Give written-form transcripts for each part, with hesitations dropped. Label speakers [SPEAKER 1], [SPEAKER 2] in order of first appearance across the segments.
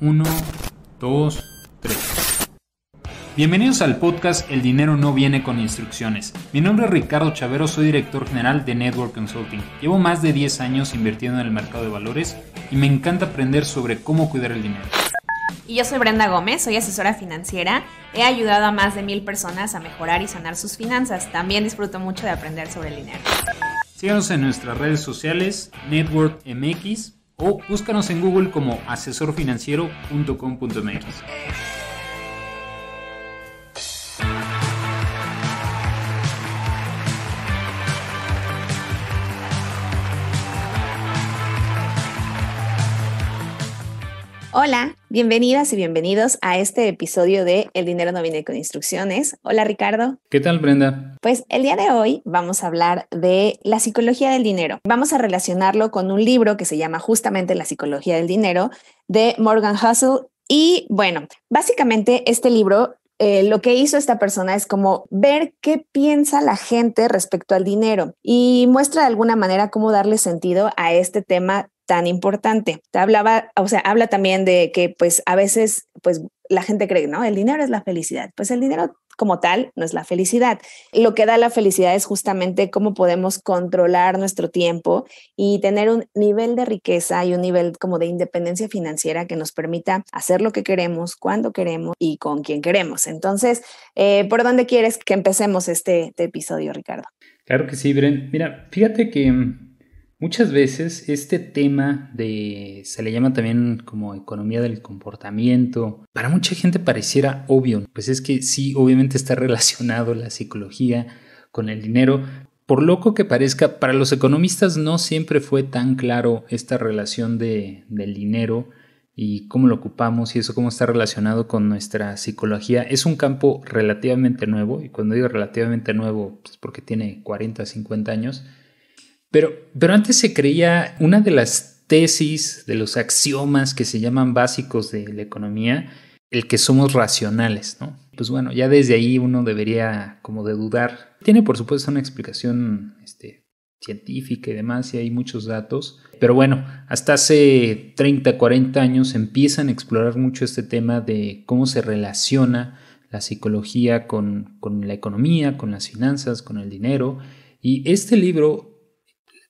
[SPEAKER 1] Uno, dos, tres. Bienvenidos al podcast El dinero no viene con instrucciones. Mi nombre es Ricardo Chavero, soy director general de Network Consulting. Llevo más de 10 años invirtiendo en el mercado de valores y me encanta aprender sobre cómo cuidar el dinero.
[SPEAKER 2] Y yo soy Brenda Gómez, soy asesora financiera. He ayudado a más de 1000 personas a mejorar y sanar sus finanzas. También disfruto mucho de aprender sobre el dinero.
[SPEAKER 1] Síganos en nuestras redes sociales, Network MX, o búscanos en Google como asesorfinanciero.com.mx.
[SPEAKER 2] Hola, bienvenidas y bienvenidos a este episodio de El dinero no viene con instrucciones. Hola Ricardo.
[SPEAKER 1] ¿Qué tal, Brenda?
[SPEAKER 2] Pues el día de hoy vamos a hablar de la psicología del dinero. Vamos a relacionarlo con un libro que se llama justamente La psicología del dinero de Morgan Housel. Y bueno, básicamente este libro lo que hizo esta persona es como ver qué piensa la gente respecto al dinero y muestra de alguna manera cómo darle sentido a este tema tan importante. Habla también de que pues a veces pues la gente cree, ¿no? El dinero es la felicidad. Pues el dinero como tal no es la felicidad. Lo que da la felicidad es justamente cómo podemos controlar nuestro tiempo y tener un nivel de riqueza y un nivel como de independencia financiera que nos permita hacer lo que queremos, cuando queremos y con quien queremos. Entonces, ¿por dónde quieres que empecemos este episodio, Ricardo?
[SPEAKER 1] Claro que sí, Bren. Mira, fíjate que muchas veces este tema se le llama también como economía del comportamiento. Para mucha gente pareciera obvio, pues es que sí, obviamente está relacionado la psicología con el dinero. Por loco que parezca, para los economistas no siempre fue tan claro esta relación del dinero y cómo lo ocupamos y eso cómo está relacionado con nuestra psicología. Es un campo relativamente nuevo, y cuando digo relativamente nuevo, pues porque tiene 40, 50 años. Pero antes se creía una de las tesis, de los axiomas que se llaman básicos de la economía, el que somos racionales, ¿no? Pues bueno, ya desde ahí uno debería como de dudar. Tiene por supuesto una explicación científica y demás, y hay muchos datos. Pero bueno, hasta hace 30, 40 años empiezan a explorar mucho este tema de cómo se relaciona la psicología con la economía, con las finanzas, con el dinero. Y este libro,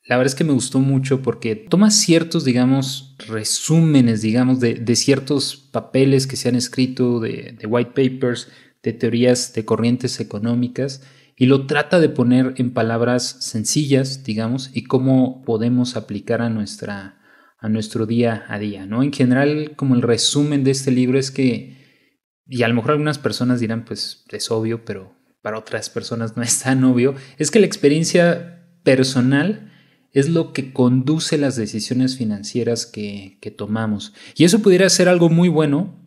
[SPEAKER 1] la verdad es que me gustó mucho porque toma ciertos, digamos, resúmenes, digamos, de ciertos papeles que se han escrito, de white papers, de teorías de corrientes económicas, y lo trata de poner en palabras sencillas, digamos, y cómo podemos aplicar a nuestro día a día, ¿no? En general, como el resumen de este libro es que, y a lo mejor algunas personas dirán, pues es obvio, pero para otras personas no es tan obvio, es que la experiencia personal es lo que conduce las decisiones financieras que tomamos. Y eso pudiera ser algo muy bueno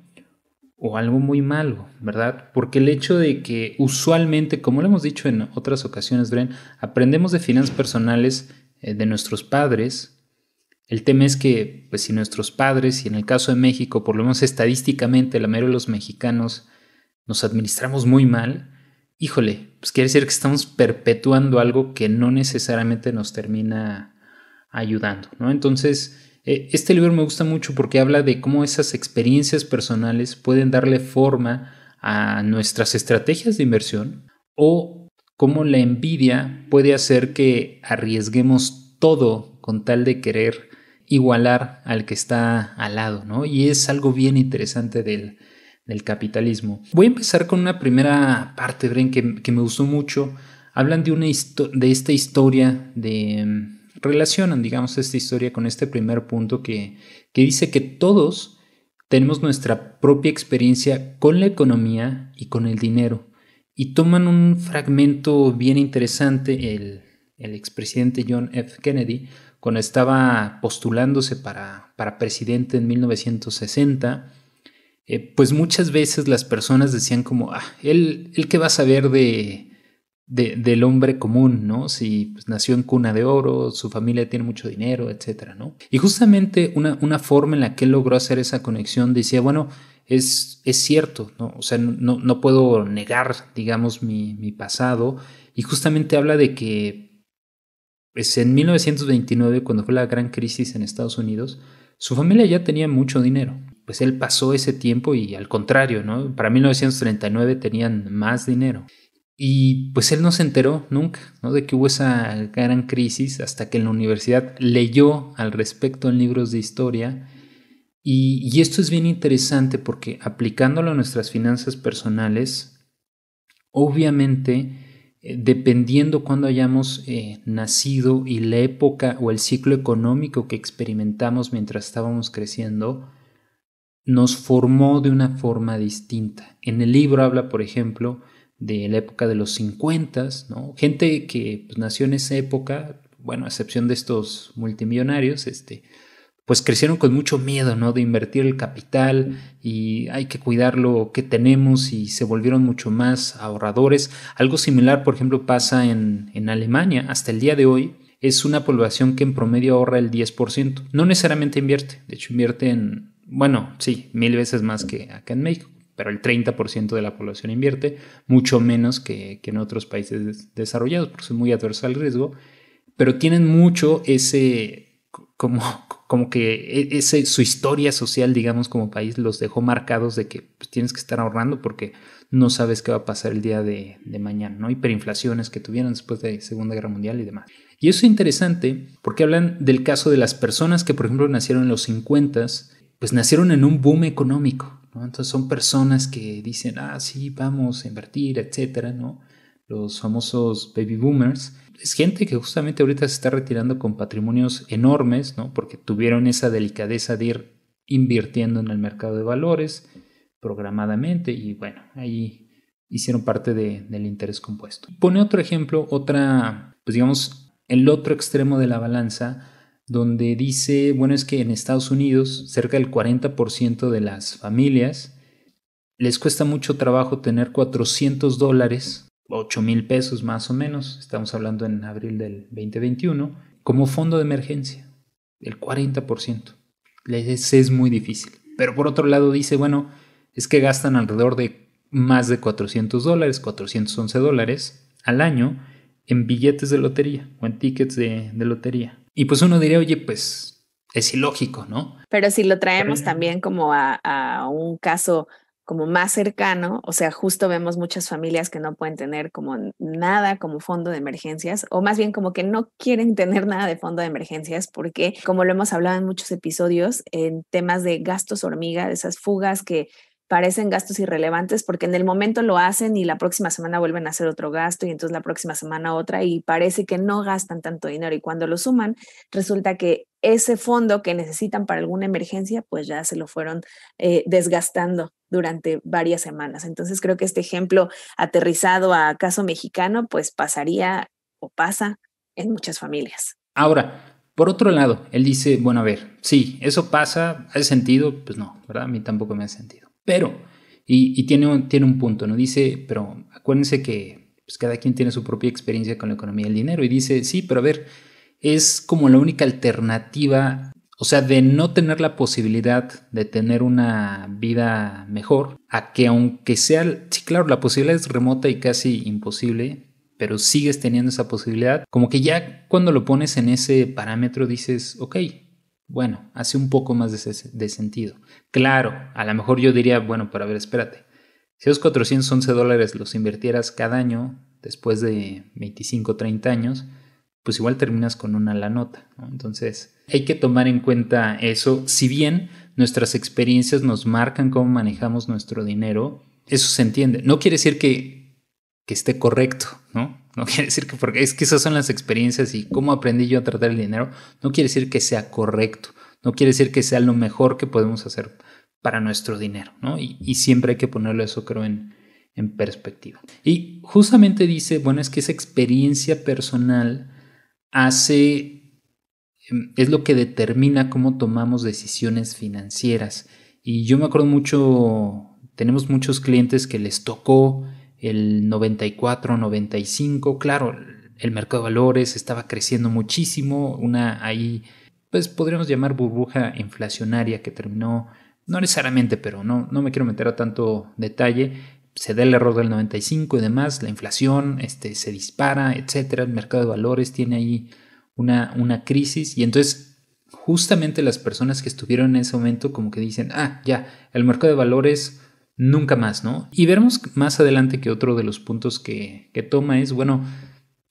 [SPEAKER 1] o algo muy malo, ¿verdad? Porque el hecho de que usualmente, como lo hemos dicho en otras ocasiones, Bren, aprendemos de finanzas personales de nuestros padres. El tema es que, pues si nuestros padres, y en el caso de México, por lo menos estadísticamente, la mayoría de los mexicanos nos administramos muy mal, híjole, pues quiere decir que estamos perpetuando algo que no necesariamente nos termina ayudando, ¿no? Entonces, este libro me gusta mucho porque habla de cómo esas experiencias personales pueden darle forma a nuestras estrategias de inversión o cómo la envidia puede hacer que arriesguemos todo con tal de querer igualar al que está al lado, ¿no? Y es algo bien interesante del capitalismo. Voy a empezar con una primera parte, Bren, que me gustó mucho. Hablan de esta historia, relacionan, digamos, esta historia con este primer punto que dice que todos tenemos nuestra propia experiencia con la economía y con el dinero. Y toman un fragmento bien interesante, el expresidente John F. Kennedy, cuando estaba postulándose para presidente en 1960, pues muchas veces las personas decían como, él qué va a saber del hombre común, ¿no? Si pues, nació en cuna de oro, su familia tiene mucho dinero, etcétera, ¿no? Y justamente una forma en la que él logró hacer esa conexión decía, bueno, es cierto, ¿no? O sea, no puedo negar, digamos, mi pasado, y justamente habla de que pues, en 1929, cuando fue la gran crisis en Estados Unidos, su familia ya tenía mucho dinero, pues él pasó ese tiempo y al contrario, ¿no? Para 1939 tenían más dinero. Y pues él no se enteró nunca, ¿no?, de que hubo esa gran crisis hasta que en la universidad leyó al respecto en libros de historia. Y esto es bien interesante porque aplicándolo a nuestras finanzas personales, obviamente, dependiendo cuándo hayamos nacido y la época o el ciclo económico que experimentamos mientras estábamos creciendo, nos formó de una forma distinta. En el libro habla, por ejemplo, de la época de los 50, ¿no? Gente que pues, nació en esa época, bueno, a excepción de estos multimillonarios, pues crecieron con mucho miedo, ¿no?, de invertir el capital y hay que cuidar lo que tenemos y se volvieron mucho más ahorradores. Algo similar, por ejemplo, pasa en Alemania. Hasta el día de hoy es una población que en promedio ahorra el 10%. No necesariamente invierte, de hecho invierte en, bueno, sí, 1000 veces más que acá en México, pero el 30% de la población invierte, mucho menos que en otros países desarrollados, porque son muy adversos al riesgo, pero tienen mucho ese, como que su historia social, digamos, como país, los dejó marcados de que pues, tienes que estar ahorrando porque no sabes qué va a pasar el día de mañana, ¿no? Hiperinflaciones que tuvieron después de Segunda Guerra Mundial y demás. Y eso es interesante porque hablan del caso de las personas que, por ejemplo, nacieron en los 50s, pues nacieron en un boom económico, ¿no? Entonces son personas que dicen, sí, vamos a invertir, etcétera, ¿no? Los famosos baby boomers. Es gente que justamente ahorita se está retirando con patrimonios enormes, ¿no? Porque tuvieron esa delicadeza de ir invirtiendo en el mercado de valores programadamente y bueno, ahí hicieron parte del interés compuesto. Pone otro ejemplo, pues digamos, el otro extremo de la balanza, donde dice, bueno, es que en Estados Unidos cerca del 40% de las familias les cuesta mucho trabajo tener $400, 8,000 pesos más o menos, estamos hablando en abril del 2021, como fondo de emergencia, el 40%. Les es muy difícil. Pero por otro lado dice, bueno, es que gastan alrededor de más de $400, $411 al año en billetes de lotería o en tickets de lotería. Y pues uno diría, oye, pues es ilógico, ¿no?
[SPEAKER 2] Pero si lo traemos también como a un caso como más cercano, o sea, justo vemos muchas familias que no pueden tener como nada como fondo de emergencias, o más bien como que no quieren tener nada de fondo de emergencias, porque como lo hemos hablado en muchos episodios, en temas de gastos hormiga, de esas fugas que parecen gastos irrelevantes porque en el momento lo hacen y la próxima semana vuelven a hacer otro gasto y entonces la próxima semana otra y parece que no gastan tanto dinero y cuando lo suman resulta que ese fondo que necesitan para alguna emergencia pues ya se lo fueron desgastando durante varias semanas. Entonces creo que este ejemplo aterrizado a caso mexicano pues pasaría o pasa en muchas familias.
[SPEAKER 1] Ahora, por otro lado, él dice, bueno, a ver, sí, eso pasa, ¿hace sentido? Pues no, ¿verdad? A mí tampoco me hace sentido. Pero, y tiene un punto, ¿no? Dice, pero acuérdense que pues, cada quien tiene su propia experiencia con la economía del dinero. Y dice, sí, pero a ver, es como la única alternativa, o sea, de no tener la posibilidad de tener una vida mejor, a que aunque sea, sí, claro, la posibilidad es remota y casi imposible, pero sigues teniendo esa posibilidad, como que ya cuando lo pones en ese parámetro dices, ok, bueno, hace un poco más de sentido. Claro, a lo mejor yo diría, bueno, pero a ver, espérate. Si esos $411 los invirtieras cada año, después de 25, 30 años, pues igual terminas con una la nota, ¿no? Entonces, hay que tomar en cuenta eso. Si bien nuestras experiencias nos marcan cómo manejamos nuestro dinero, eso se entiende. No quiere decir que esté correcto, ¿no? No quiere decir que, porque es que esas son las experiencias y cómo aprendí yo a tratar el dinero, no quiere decir que sea correcto, no quiere decir que sea lo mejor que podemos hacer para nuestro dinero, ¿no? Y siempre hay que ponerlo eso, creo, en perspectiva. Y justamente dice, bueno, es que esa experiencia personal es lo que determina cómo tomamos decisiones financieras. Y yo me acuerdo mucho, tenemos muchos clientes que les tocó el 94, 95, claro, el mercado de valores estaba creciendo muchísimo, ahí pues podríamos llamar burbuja inflacionaria que terminó, no necesariamente, pero no me quiero meter a tanto detalle, se da el error del 95 y demás, la inflación se dispara, etcétera, el mercado de valores tiene ahí una crisis y entonces justamente las personas que estuvieron en ese momento como que dicen, ya, el mercado de valores nunca más, ¿no? Y veremos más adelante que otro de los puntos que toma es, bueno,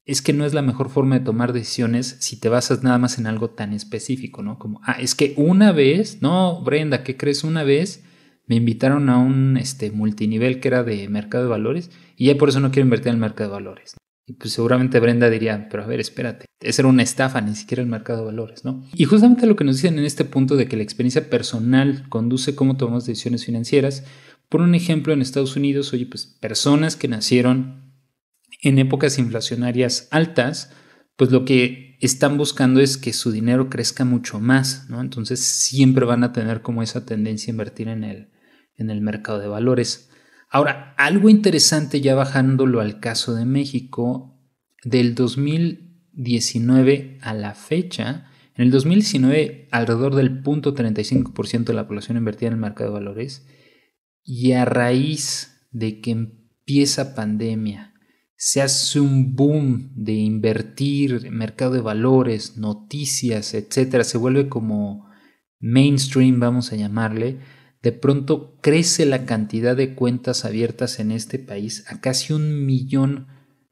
[SPEAKER 1] es que no es la mejor forma de tomar decisiones si te basas nada más en algo tan específico, ¿no? Como, es que una vez, no, Brenda, ¿qué crees? Una vez me invitaron a un multinivel que era de mercado de valores y ya por eso no quiero invertir en el mercado de valores. Y pues seguramente Brenda diría, pero a ver, espérate, esa era una estafa, ni siquiera el mercado de valores, ¿no? Y justamente lo que nos dicen en este punto de que la experiencia personal conduce cómo tomamos decisiones financieras. Por un ejemplo, en Estados Unidos, oye, pues personas que nacieron en épocas inflacionarias altas, pues lo que están buscando es que su dinero crezca mucho más, ¿no? Entonces siempre van a tener como esa tendencia a invertir en el mercado de valores. Ahora, algo interesante ya bajándolo al caso de México, del 2019 a la fecha, en el 2019 alrededor del 0.35% de la población invertía en el mercado de valores y a raíz de que empieza pandemia, se hace un boom de invertir en mercado de valores, noticias, etcétera, se vuelve como mainstream, vamos a llamarle. De pronto crece la cantidad de cuentas abiertas en este país a casi 1 millón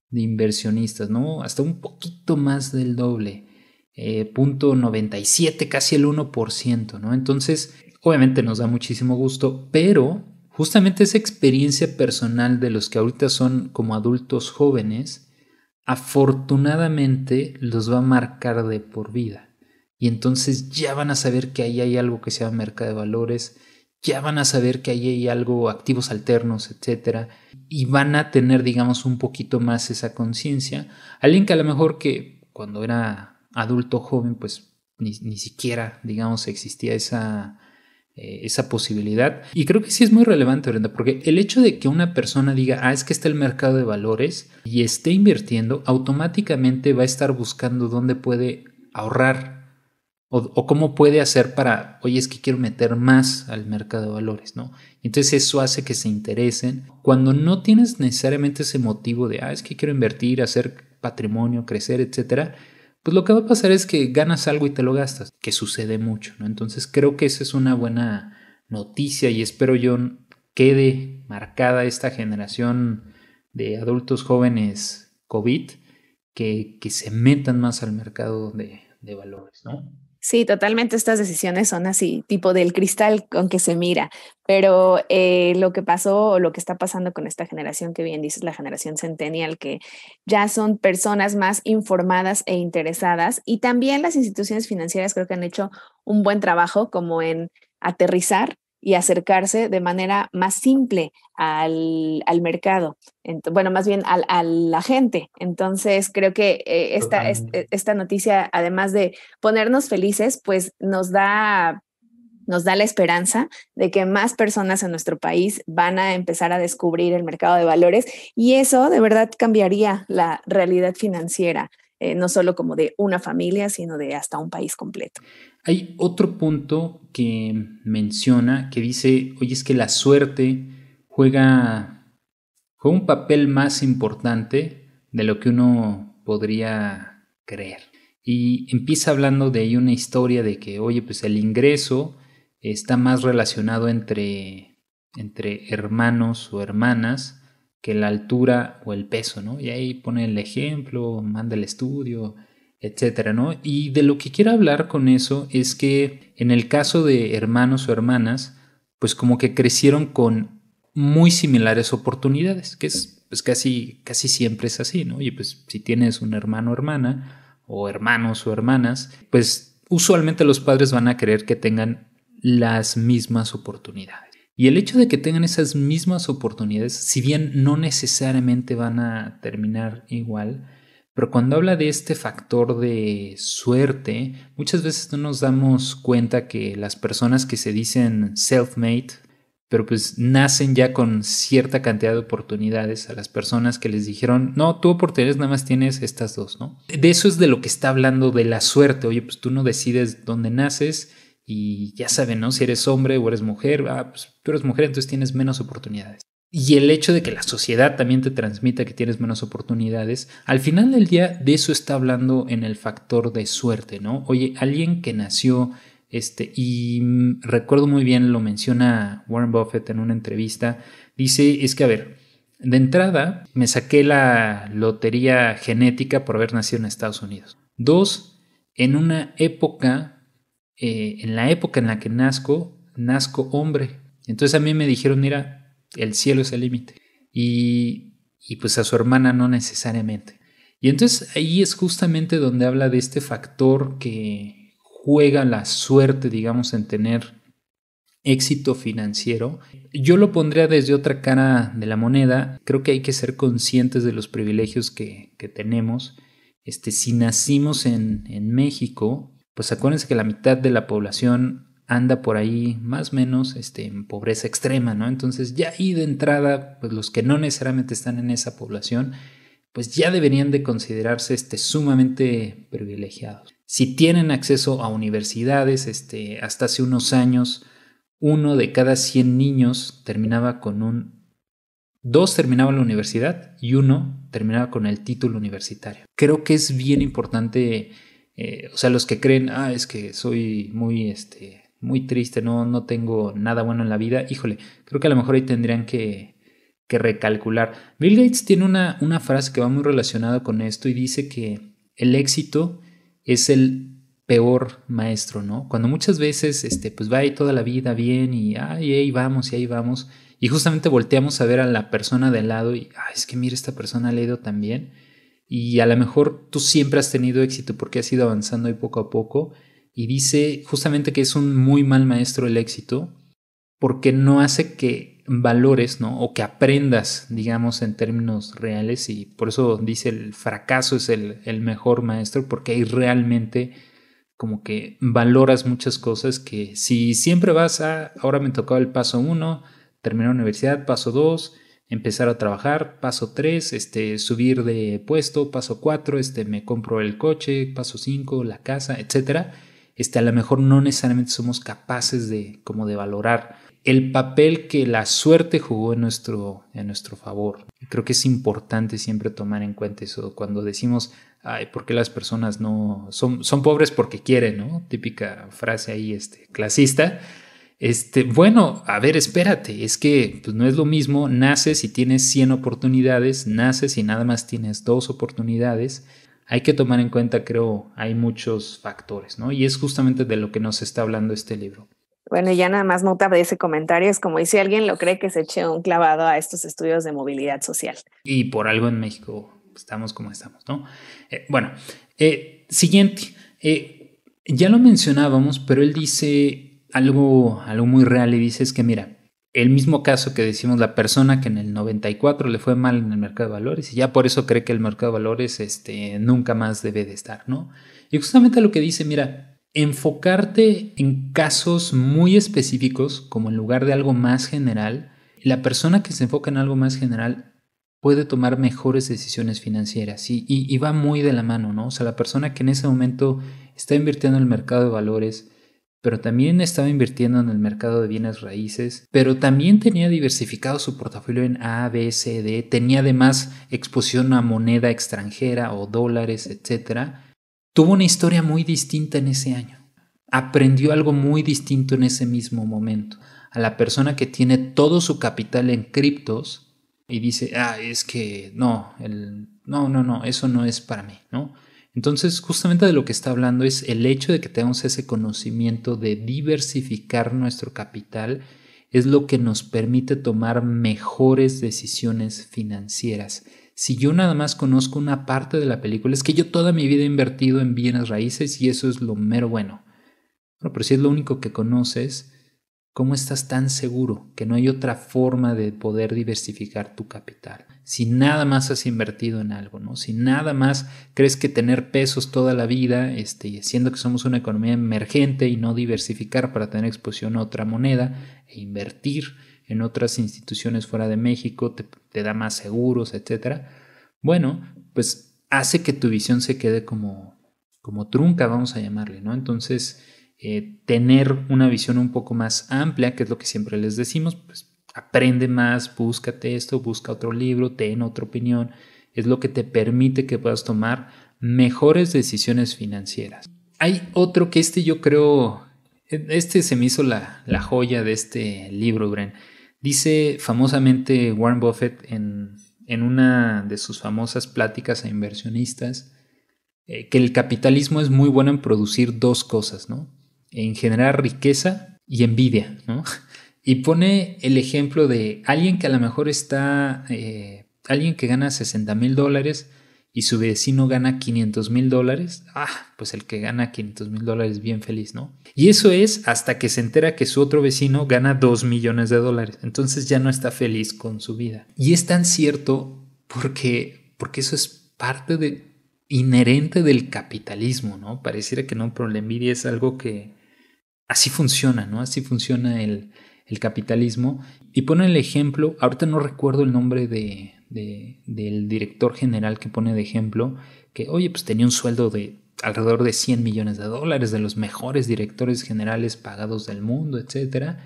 [SPEAKER 1] de inversionistas, ¿no? Hasta un poquito más del doble, 0.97, casi el 1%, ¿no? Entonces, obviamente nos da muchísimo gusto, pero justamente esa experiencia personal de los que ahorita son como adultos jóvenes, afortunadamente los va a marcar de por vida. Y entonces ya van a saber que ahí hay algo que se llama mercado de valores, ya van a saber que ahí hay algo, activos alternos, etcétera, y van a tener, digamos, un poquito más esa conciencia. Alguien que a lo mejor que cuando era adulto joven, pues ni siquiera, digamos, existía esa posibilidad. Y creo que sí es muy relevante, Brenda, porque el hecho de que una persona diga, es que está el mercado de valores y esté invirtiendo, automáticamente va a estar buscando dónde puede ahorrar o cómo puede hacer para, oye, es que quiero meter más al mercado de valores, ¿no? Entonces eso hace que se interesen. Cuando no tienes necesariamente ese motivo de, es que quiero invertir, hacer patrimonio, crecer, etcétera, pues lo que va a pasar es que ganas algo y te lo gastas, que sucede mucho, ¿no? Entonces creo que esa es una buena noticia y espero yo quede marcada esta generación de adultos jóvenes COVID que se metan más al mercado de valores, ¿no?
[SPEAKER 2] Sí, totalmente estas decisiones son así, tipo del cristal con que se mira, pero lo que pasó o lo que está pasando con esta generación que bien dices, la generación centennial, que ya son personas más informadas e interesadas y también las instituciones financieras creo que han hecho un buen trabajo como en aterrizar y acercarse de manera más simple al mercado, bueno, más bien a la gente. Entonces, creo que esta noticia, además de ponernos felices, pues nos da la esperanza de que más personas en nuestro país van a empezar a descubrir el mercado de valores y eso de verdad cambiaría la realidad financiera, no solo como de una familia, sino de hasta un país completo.
[SPEAKER 1] Hay otro punto que menciona que dice, oye, es que la suerte juega un papel más importante de lo que uno podría creer. Y empieza hablando de ahí una historia de que, oye, pues el ingreso está más relacionado entre hermanos o hermanas que la altura o el peso, ¿no? Y ahí pone el ejemplo, manda el estudio, etcétera, ¿no? Y de lo que quiero hablar con eso es que en el caso de hermanos o hermanas, pues como que crecieron con muy similares oportunidades, que es pues casi siempre es así, ¿no? Y pues si tienes un hermano o hermana, o hermanos o hermanas, pues usualmente los padres van a querer que tengan las mismas oportunidades. Y el hecho de que tengan esas mismas oportunidades, si bien no necesariamente van a terminar igual, pero cuando habla de este factor de suerte, muchas veces no nos damos cuenta que las personas que se dicen self-made, pero pues nacen ya con cierta cantidad de oportunidades, a las personas que les dijeron, no, tu oportunidades nada más tienes estas dos, ¿no? De eso es de lo que está hablando, de la suerte. Oye, pues tú no decides dónde naces y ya saben, ¿no? Si eres hombre o eres mujer, pues tú eres mujer, entonces tienes menos oportunidades. y el hecho de que la sociedad también te transmita que tienes menos oportunidades, al final del día de eso está hablando en el factor de suerte, ¿no? Oye, alguien que nació, y recuerdo muy bien, lo menciona Warren Buffett en una entrevista, dice, es que a ver, de entrada me saqué la lotería genética por haber nacido en Estados Unidos. 2, en una época, en la época en la que nazco hombre. Entonces a mí me dijeron, mira, el cielo es el límite. Y pues a su hermana no necesariamente. Y entonces ahí es justamente donde habla de este factor que juega la suerte, digamos, en tener éxito financiero. Yo lo pondría desde otra cara de la moneda. Creo que hay que ser conscientes de los privilegios que tenemos. Si nacimos en México, pues acuérdense que la mitad de la población anda por ahí más o menos en pobreza extrema, ¿no? Entonces ya ahí de entrada, pues los que no necesariamente están en esa población, pues ya deberían de considerarse sumamente privilegiados. Si tienen acceso a universidades, hasta hace unos años, 1 de cada 100 niños terminaba con 2 terminaban la universidad y 1 terminaba con el título universitario. Creo que es bien importante, o sea, los que creen, es que soy muy triste, no tengo nada bueno en la vida, híjole, creo que a lo mejor ahí tendrían que recalcular. Bill Gates tiene una frase que va muy relacionada con esto y dice que el éxito es el peor maestro, ¿no? Cuando muchas veces pues va ahí toda la vida bien y ahí vamos y justamente volteamos a ver a la persona de al lado y es que mira, esta persona ha leído tan bien y a lo mejor tú siempre has tenido éxito porque has ido avanzando ahí poco a poco. Y dice justamente que es un muy mal maestro el éxito porque no hace que valores, ¿no? O que aprendas, digamos, en términos reales, y por eso dice el fracaso es el mejor maestro, porque ahí realmente como que valoras muchas cosas que si siempre vas ahora me tocaba el paso 1, terminar la universidad, paso 2, empezar a trabajar, paso 3, subir de puesto, paso 4, me compro el coche, paso 5, la casa, etcétera. A lo mejor no necesariamente somos capaces de valorar el papel que la suerte jugó en nuestro favor. Creo que es importante siempre tomar en cuenta eso cuando decimos, ¿por qué las personas no son pobres porque quieren, ¿no? Típica frase ahí clasista. Bueno, a ver, espérate, es que pues, no es lo mismo, naces y tienes 100 oportunidades, naces y nada más tienes 2 oportunidades. Hay que tomar en cuenta, creo, hay muchos factores, ¿no? Y es justamente de lo que nos está hablando este libro.
[SPEAKER 2] Bueno, y ya nada más nota de ese comentario, es como si alguien lo cree que se eche un clavado a estos estudios de movilidad social.
[SPEAKER 1] Y por algo en México estamos como estamos, ¿no? Siguiente, ya lo mencionábamos, pero él dice algo muy real y dice es que mira, el mismo caso que decimos la persona que en el 94 le fue mal en el mercado de valores y ya por eso cree que el mercado de valores nunca más debe de estar, ¿no? Y justamente lo que dice, mira, enfocarte en casos muy específicos como en lugar de algo más general, la persona que se enfoca en algo más general puede tomar mejores decisiones financieras y va muy de la mano, ¿no? O sea, la persona que en ese momento está invirtiendo en el mercado de valores, pero también estaba invirtiendo en el mercado de bienes raíces, pero también tenía diversificado su portafolio en A, B, C, D, tenía además exposición a moneda extranjera o dólares, etcétera. Tuvo una historia muy distinta en ese año. Aprendió algo muy distinto en ese mismo momento. A la persona que tiene todo su capital en criptos y dice, es que no, eso no es para mí, ¿no? Entonces, justamente de lo que está hablando es el hecho de que tengamos ese conocimiento de diversificar nuestro capital es lo que nos permite tomar mejores decisiones financieras. Si yo nada más conozco una parte de la película, es que yo toda mi vida he invertido en bienes raíces y eso es lo mero bueno. Bueno, pero si es lo único que conoces, ¿cómo estás tan seguro que no hay otra forma de poder diversificar tu capital? Si nada más has invertido en algo, ¿no? Si nada más crees que tener pesos toda la vida, siendo que somos una economía emergente y no diversificar para tener exposición a otra moneda e invertir en otras instituciones fuera de México, te da más seguros, etcétera. Bueno, pues hace que tu visión se quede como trunca, vamos a llamarle, ¿no? Entonces, tener una visión un poco más amplia, que es lo que siempre les decimos, pues Aprende más, búscate esto, busca otro libro, ten otra opinión. Es lo que te permite que puedas tomar mejores decisiones financieras. Hay otro que yo creo, se me hizo la joya de este libro, Bren. Dice famosamente Warren Buffett en una de sus famosas pláticas a inversionistas, que el capitalismo es muy bueno en producir dos cosas, ¿no? En generar riqueza y envidia, ¿no? Y pone el ejemplo de alguien que a lo mejor alguien que gana $60,000 y su vecino gana $500,000. Pues el que gana $500,000 bien feliz, ¿no? Y eso es hasta que se entera que su otro vecino gana $2,000,000. Entonces ya no está feliz con su vida. Y es tan cierto porque eso es parte inherente del capitalismo, ¿no? Pareciera que no, pero la envidia es algo que así funciona, ¿no? Así funciona el capitalismo. Y pone el ejemplo, ahorita no recuerdo el nombre del director general que pone de ejemplo, que oye, pues tenía un sueldo de alrededor de $100,000,000, de los mejores directores generales pagados del mundo, etcétera.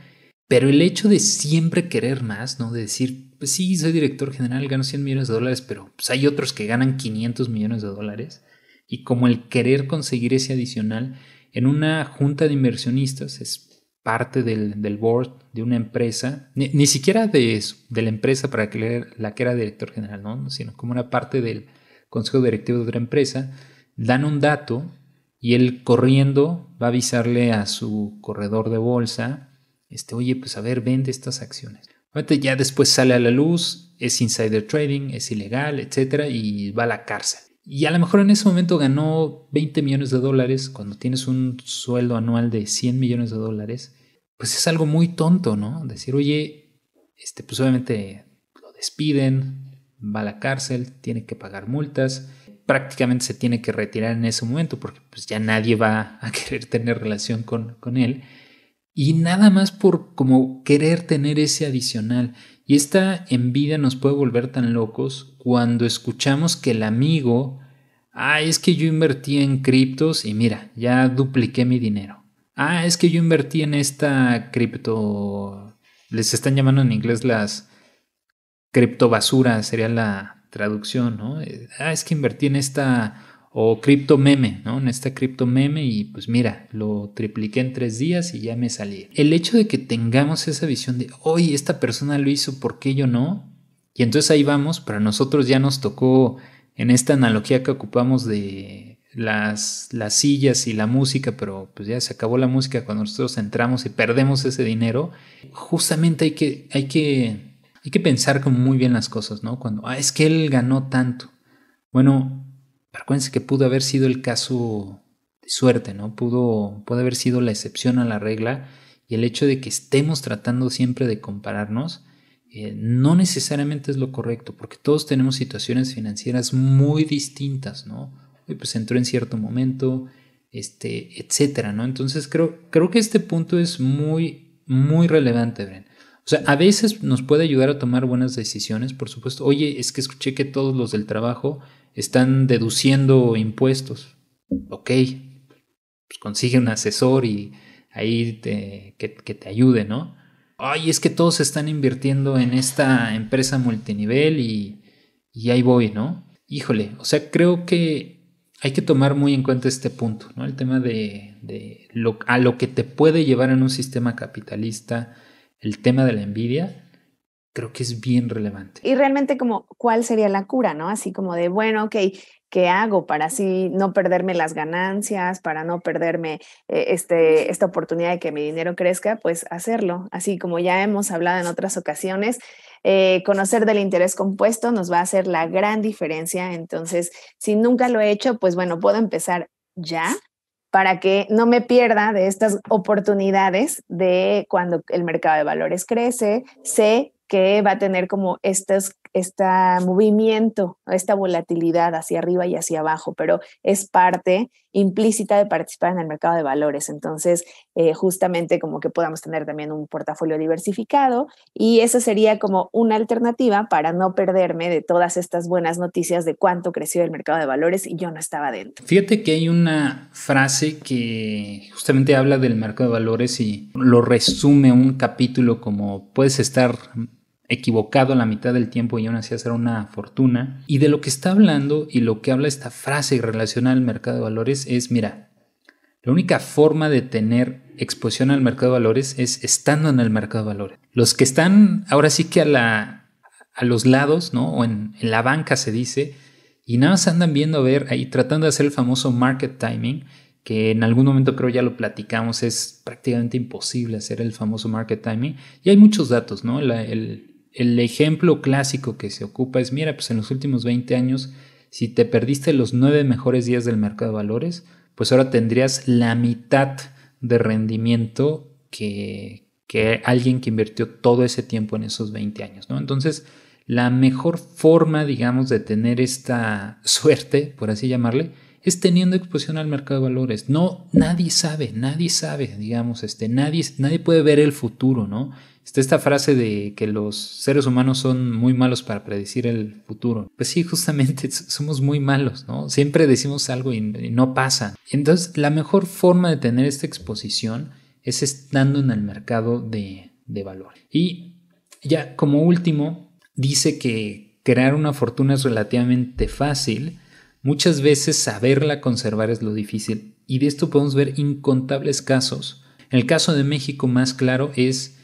[SPEAKER 1] Pero el hecho de siempre querer más, ¿no? De decir, pues sí, soy director general, gano $100,000,000, pero pues hay otros que ganan $500,000,000. Y como el querer conseguir ese adicional en una junta de inversionistas, es parte del board de una empresa, ni siquiera de la empresa para la que era director general, ¿no? Sino como una parte del consejo directivo de otra empresa, dan un dato y él corriendo va a avisarle a su corredor de bolsa, oye, pues a ver, vende estas acciones. Obviamente ya después sale a la luz, es insider trading, es ilegal, etcétera, y va a la cárcel. Y a lo mejor en ese momento ganó $20,000,000 cuando tienes un sueldo anual de $100,000,000. Pues es algo muy tonto, ¿no? Decir, oye, pues obviamente lo despiden, va a la cárcel, tiene que pagar multas, prácticamente se tiene que retirar en ese momento porque pues ya nadie va a querer tener relación con él. Y nada más por como querer tener ese adicional. Y esta envidia nos puede volver tan locos cuando escuchamos que el amigo, es que yo invertí en criptos y mira, ya dupliqué mi dinero. Es que yo invertí en esta cripto, les están llamando en inglés las criptobasura, sería la traducción, ¿no? Es que invertí en esta, o cripto meme, ¿no? En esta cripto meme y pues mira, lo tripliqué en 3 días y ya me salí. El hecho de que tengamos esa visión de, oye, esta persona lo hizo, ¿por qué yo no? Y entonces ahí vamos, para nosotros ya nos tocó en esta analogía que ocupamos de las sillas y la música, pero pues ya se acabó la música cuando nosotros entramos y perdemos ese dinero. Justamente hay que pensar como muy bien las cosas, ¿no? Cuando, es que él ganó tanto. Bueno, acuérdense que pudo haber sido el caso de suerte, ¿no? Puede haber sido la excepción a la regla, y el hecho de que estemos tratando siempre de compararnos no necesariamente es lo correcto, porque todos tenemos situaciones financieras muy distintas, ¿no? Y pues entró en cierto momento, etcétera, ¿no? Entonces creo que este punto es muy, muy relevante, Bren. O sea, a veces nos puede ayudar a tomar buenas decisiones, por supuesto. Oye, es que escuché que todos los del trabajo están deduciendo impuestos. Ok, pues consigue un asesor y ahí que te ayude, ¿no? Ay, es que todos están invirtiendo en esta empresa multinivel y ahí voy, ¿no? Híjole, o sea, creo que hay que tomar muy en cuenta este punto, ¿no? El tema a lo que te puede llevar en un sistema capitalista, el tema de la envidia, creo que es bien relevante.
[SPEAKER 2] Y realmente como, ¿cuál sería la cura, no? Así como de, bueno, ok, ¿qué hago para así no perderme las ganancias, para no perderme esta oportunidad de que mi dinero crezca? Pues hacerlo. Así como ya hemos hablado en otras ocasiones, conocer del interés compuesto nos va a hacer la gran diferencia. Entonces, si nunca lo he hecho, pues bueno, puedo empezar ya para que no me pierda de estas oportunidades de cuando el mercado de valores crece. Sé que va a tener como este movimiento, esta volatilidad hacia arriba y hacia abajo, pero es parte implícita de participar en el mercado de valores. Entonces, justamente como que podamos tener también un portafolio diversificado, y esa sería como una alternativa para no perderme de todas estas buenas noticias de cuánto creció el mercado de valores y yo no estaba dentro.
[SPEAKER 1] Fíjate que hay una frase que justamente habla del mercado de valores y lo resume un capítulo como: puedes estar equivocado la mitad del tiempo y aún así hacer una fortuna. Y de lo que está hablando y lo que habla esta frase y relaciona al mercado de valores es: mira, la única forma de tener exposición al mercado de valores es estando en el mercado de valores. Los que están ahora sí que a los lados, ¿no? O en la banca se dice, y nada más andan viendo a ver ahí, tratando de hacer el famoso market timing, que en algún momento creo ya lo platicamos, es prácticamente imposible hacer el famoso market timing. Y hay muchos datos, ¿no? El ejemplo clásico que se ocupa es: mira, pues en los últimos 20 años, si te perdiste los 9 mejores días del mercado de valores, pues ahora tendrías la mitad de rendimiento que alguien que invirtió todo ese tiempo en esos 20 años, ¿no? Entonces, la mejor forma, digamos, de tener esta suerte, por así llamarle, es teniendo exposición al mercado de valores. No, nadie sabe, digamos, nadie puede ver el futuro, ¿no? Está esta frase de que los seres humanos son muy malos para predecir el futuro. Pues sí, justamente somos muy malos, ¿no? Siempre decimos algo y no pasa. Entonces, la mejor forma de tener esta exposición es estando en el mercado de valores. Y ya como último, dice que crear una fortuna es relativamente fácil. Muchas veces saberla conservar es lo difícil. Y de esto podemos ver incontables casos. En el caso de México, más claro es: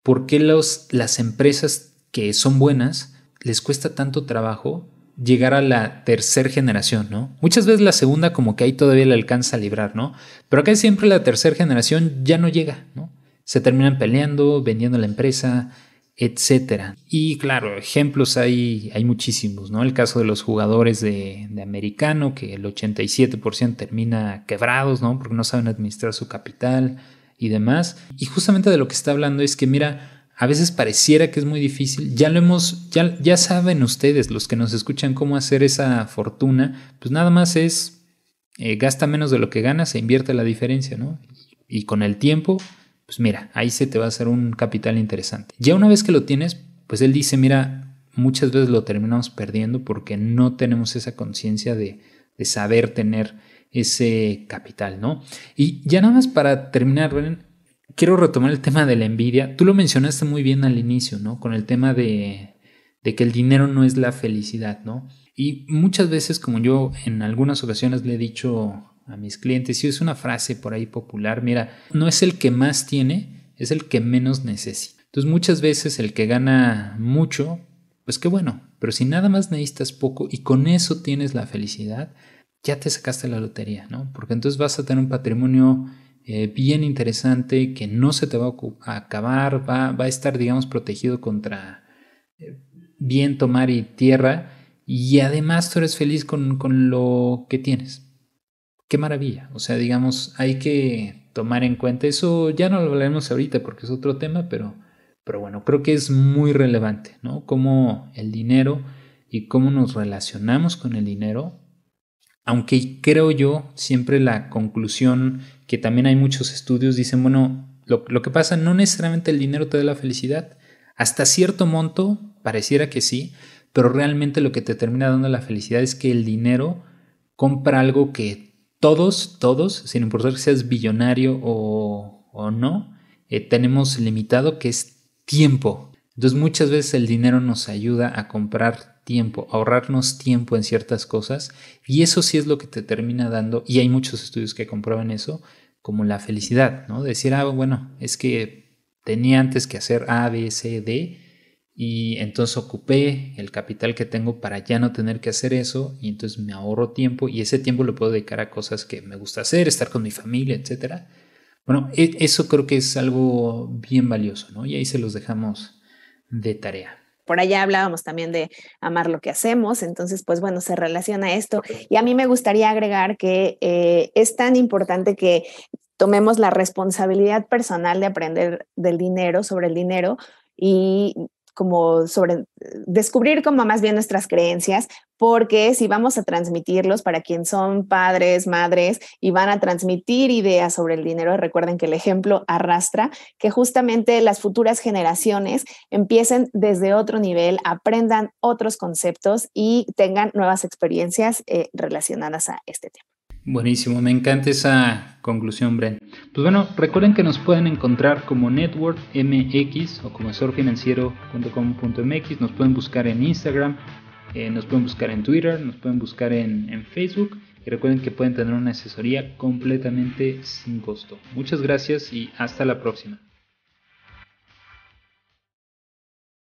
[SPEAKER 1] ¿por qué las empresas que son buenas les cuesta tanto trabajo llegar a la tercera generación, ¿no? Muchas veces la segunda como que ahí todavía le alcanza a librar, ¿no? Pero acá siempre la tercera generación ya no llega, ¿no? Se terminan peleando, vendiendo la empresa, etcétera. Y claro, ejemplos hay muchísimos, ¿no? El caso de los jugadores de americano, que el 87% termina quebrados, ¿no? Porque no saben administrar su capital y demás. Y justamente de lo que está hablando es que, mira, a veces pareciera que es muy difícil. Ya saben ustedes, los que nos escuchan, cómo hacer esa fortuna. Pues nada más es gasta menos de lo que ganas e invierte la diferencia, ¿no? Y con el tiempo, pues mira, ahí se te va a hacer un capital interesante. Ya una vez que lo tienes, pues él dice: mira, muchas veces lo terminamos perdiendo porque no tenemos esa conciencia de saber tener ese capital, ¿no? Y ya nada más para terminar, Bren, quiero retomar el tema de la envidia. Tú lo mencionaste muy bien al inicio, ¿no? Con el tema de que el dinero no es la felicidad, ¿no? Y muchas veces, como yo en algunas ocasiones le he dicho a mis clientes, y es una frase por ahí popular: mira, no es el que más tiene, es el que menos necesita. Entonces muchas veces el que gana mucho, pues qué bueno, pero si nada más necesitas poco y con eso tienes la felicidad, ya te sacaste la lotería, ¿no? Porque entonces vas a tener un patrimonio bien interesante que no se te va a acabar, va a estar, digamos, protegido contra viento, mar y tierra, y además tú eres feliz con lo que tienes. Qué maravilla. O sea, digamos, hay que tomar en cuenta eso. Ya no lo hablaremos ahorita porque es otro tema, pero bueno, creo que es muy relevante, ¿no? Cómo el dinero y cómo nos relacionamos con el dinero. Aunque creo yo, siempre la conclusión, que también hay muchos estudios, dicen: bueno, lo que pasa, no necesariamente el dinero te da la felicidad. Hasta cierto monto pareciera que sí, pero realmente lo que te termina dando la felicidad es que el dinero compra algo que todos, sin importar que seas billonario o no, tenemos limitado, que es tiempo. Entonces muchas veces el dinero nos ayuda a comprar tiempo, a ahorrarnos tiempo en ciertas cosas, y eso sí es lo que te termina dando, y hay muchos estudios que comprueban eso, como la felicidad, ¿no? Decir: bueno, es que tenía antes que hacer A, B, C, D, y entonces ocupé el capital que tengo para ya no tener que hacer eso, y entonces me ahorro tiempo, y ese tiempo lo puedo dedicar a cosas que me gusta hacer, estar con mi familia, etcétera. Bueno, eso creo que es algo bien valioso, ¿no? Y ahí se los dejamos de tarea.
[SPEAKER 2] Por allá hablábamos también de amar lo que hacemos, entonces pues bueno, se relaciona esto. Y a mí me gustaría agregar que es tan importante que tomemos la responsabilidad personal de aprender del dinero, sobre el dinero, y como sobre descubrir como más bien nuestras creencias, porque si vamos a transmitirlos para quien son padres, madres y van a transmitir ideas sobre el dinero, recuerden que el ejemplo arrastra, que justamente las futuras generaciones empiecen desde otro nivel, aprendan otros conceptos y tengan nuevas experiencias relacionadas a este tema.
[SPEAKER 1] Buenísimo, me encanta esa conclusión, Bren. Pues bueno, recuerden que nos pueden encontrar como Network MX o como asesorfinanciero.com.mx, nos pueden buscar en Instagram, nos pueden buscar en Twitter, nos pueden buscar en Facebook y recuerden que pueden tener una asesoría completamente sin costo. Muchas gracias y hasta la próxima.